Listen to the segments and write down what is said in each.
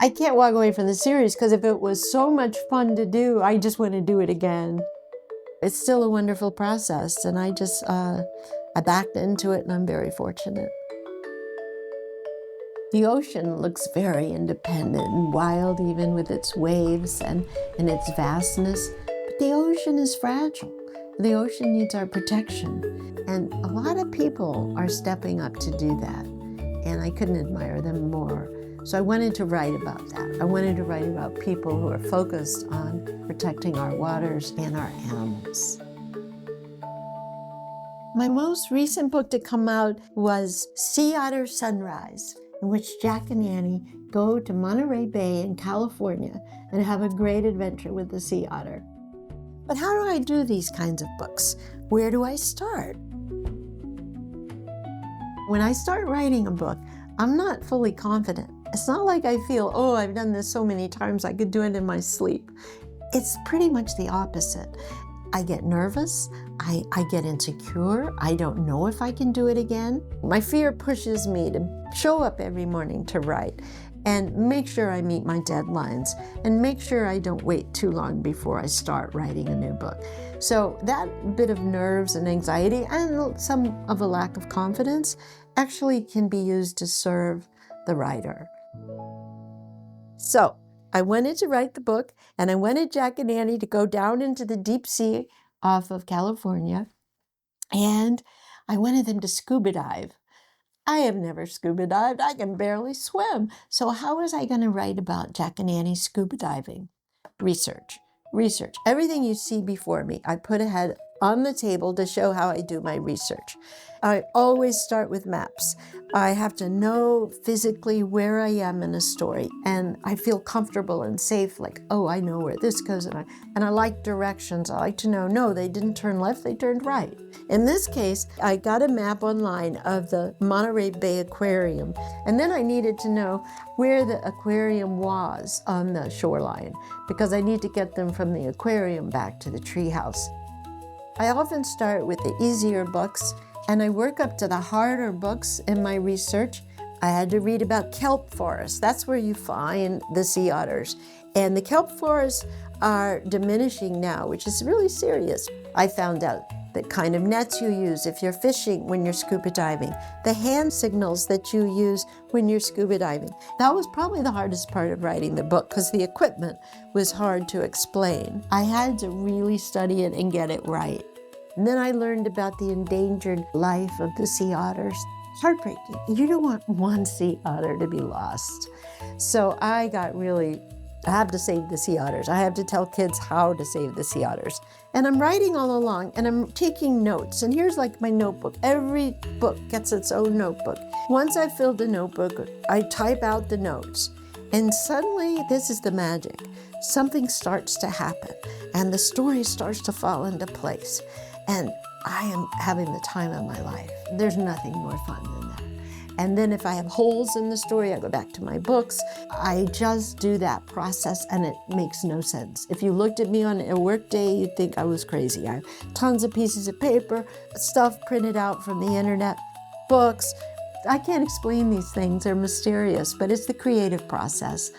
I can't walk away from the series because if it was so much fun to do, I just want to do it again. It's still a wonderful process, and I backed into it, and I'm very fortunate. The ocean looks very independent and wild, even with its waves and its vastness. But the ocean is fragile. The ocean needs our protection. And a lot of people are stepping up to do that. And I couldn't admire them more. So I wanted to write about that. I wanted to write about people who are focused on protecting our waters and our animals. My most recent book to come out was Sea Otter Sunrise, in which Jack and Annie go to Monterey Bay in California and have a great adventure with the sea otter. But how do I do these kinds of books? Where do I start? When I start writing a book, I'm not fully confident. It's not like I feel, oh, I've done this so many times, I could do it in my sleep. It's pretty much the opposite. I get nervous, I get insecure, I don't know if I can do it again. My fear pushes me to show up every morning to write and make sure I meet my deadlines and make sure I don't wait too long before I start writing a new book. So that bit of nerves and anxiety and some of a lack of confidence actually can be used to serve the writer. So I wanted to write the book, and I wanted Jack and Annie to go down into the deep sea off of California, and I wanted them to scuba dive. I have never scuba dived. I can barely swim. So how was I going to write about Jack and Annie scuba diving? Research. Everything you see before me, I put ahead on the table to show how I do my research. I always start with maps. I have to know physically where I am in a story, and I feel comfortable and safe, like, oh, I know where this goes, and I like directions. I like to know, no, they didn't turn left, they turned right. In this case, I got a map online of the Monterey Bay Aquarium, and then I needed to know where the aquarium was on the shoreline, because I need to get them from the aquarium back to the treehouse. I often start with the easier books, and I work up to the harder books in my research. I had to read about kelp forests. That's where you find the sea otters. And the kelp forests are diminishing now, which is really serious. I found out the kind of nets you use if you're fishing when you're scuba diving, the hand signals that you use when you're scuba diving. That was probably the hardest part of writing the book because the equipment was hard to explain. I had to really study it and get it right. And then I learned about the endangered life of the sea otters. Heartbreaking. You don't want one sea otter to be lost. So I have to save the sea otters. I have to tell kids how to save the sea otters. And I'm writing all along, and I'm taking notes. And here's like my notebook. Every book gets its own notebook. Once I filled the notebook, I type out the notes. And suddenly, this is the magic. Something starts to happen, and the story starts to fall into place. And I am having the time of my life. There's nothing more fun than that. And then if I have holes in the story, I go back to my books. I just do that process, and it makes no sense. If you looked at me on a work day, you'd think I was crazy. I have tons of pieces of paper, stuff printed out from the internet, books. I can't explain these things. They're mysterious, but it's the creative process.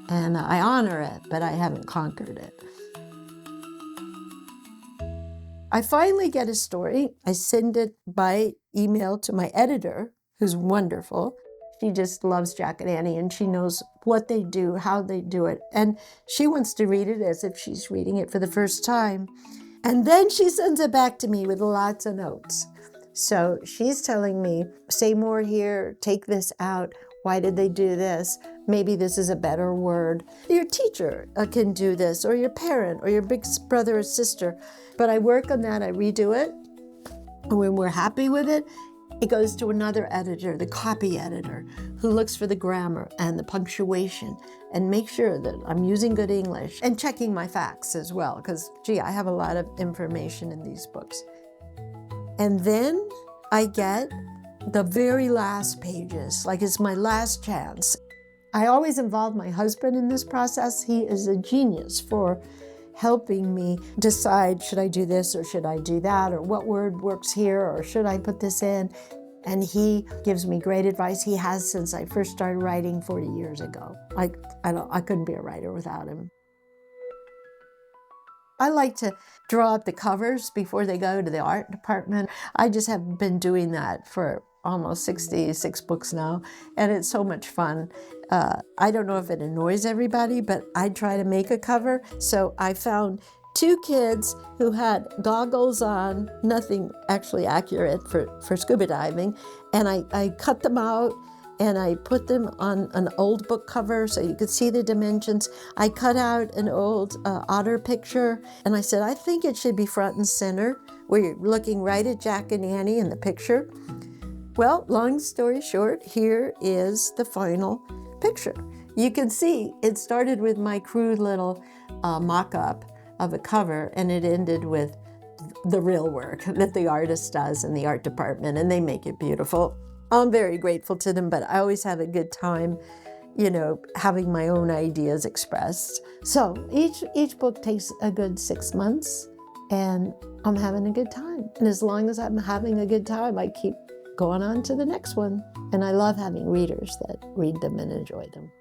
And I honor it, but I haven't conquered it. I finally get a story. I send it by email to my editor, who's wonderful. She just loves Jack and Annie, and she knows what they do, how they do it. And she wants to read it as if she's reading it for the first time. And then she sends it back to me with lots of notes. So she's telling me, say more here, take this out. Why did they do this? Maybe this is a better word. Your teacher can do this, or your parent, or your big brother or sister. But I work on that, I redo it. And when we're happy with it, it goes to another editor, the copy editor, who looks for the grammar and the punctuation and make sure that I'm using good English and checking my facts as well, because, gee, I have a lot of information in these books. And then I get the very last pages, like it's my last chance. I always involve my husband in this process. He is a genius for helping me decide, should I do this or should I do that, or what word works here, or should I put this in? and he gives me great advice. He has since I first started writing 40 years ago. I couldn't be a writer without him. I like to draw up the covers before they go to the art department. I just have been doing that for almost 66 books now, and it's so much fun. I don't know if it annoys everybody, but I try to make a cover. So I found 2 kids who had goggles on, nothing actually accurate for scuba diving, and I cut them out and I put them on an old book cover so you could see the dimensions. I cut out an old otter picture, and I said, I think it should be front and center, where you're looking right at Jack and Annie in the picture. Well, long story short, here is the final picture. You can see it started with my crude little mock-up of a cover, and it ended with the real work that the artist does in the art department, and they make it beautiful. I'm very grateful to them, but I always have a good time, you know, having my own ideas expressed. So each book takes a good 6 months, and I'm having a good time. And as long as I'm having a good time, I keep going on to the next one. And I love having readers that read them and enjoy them.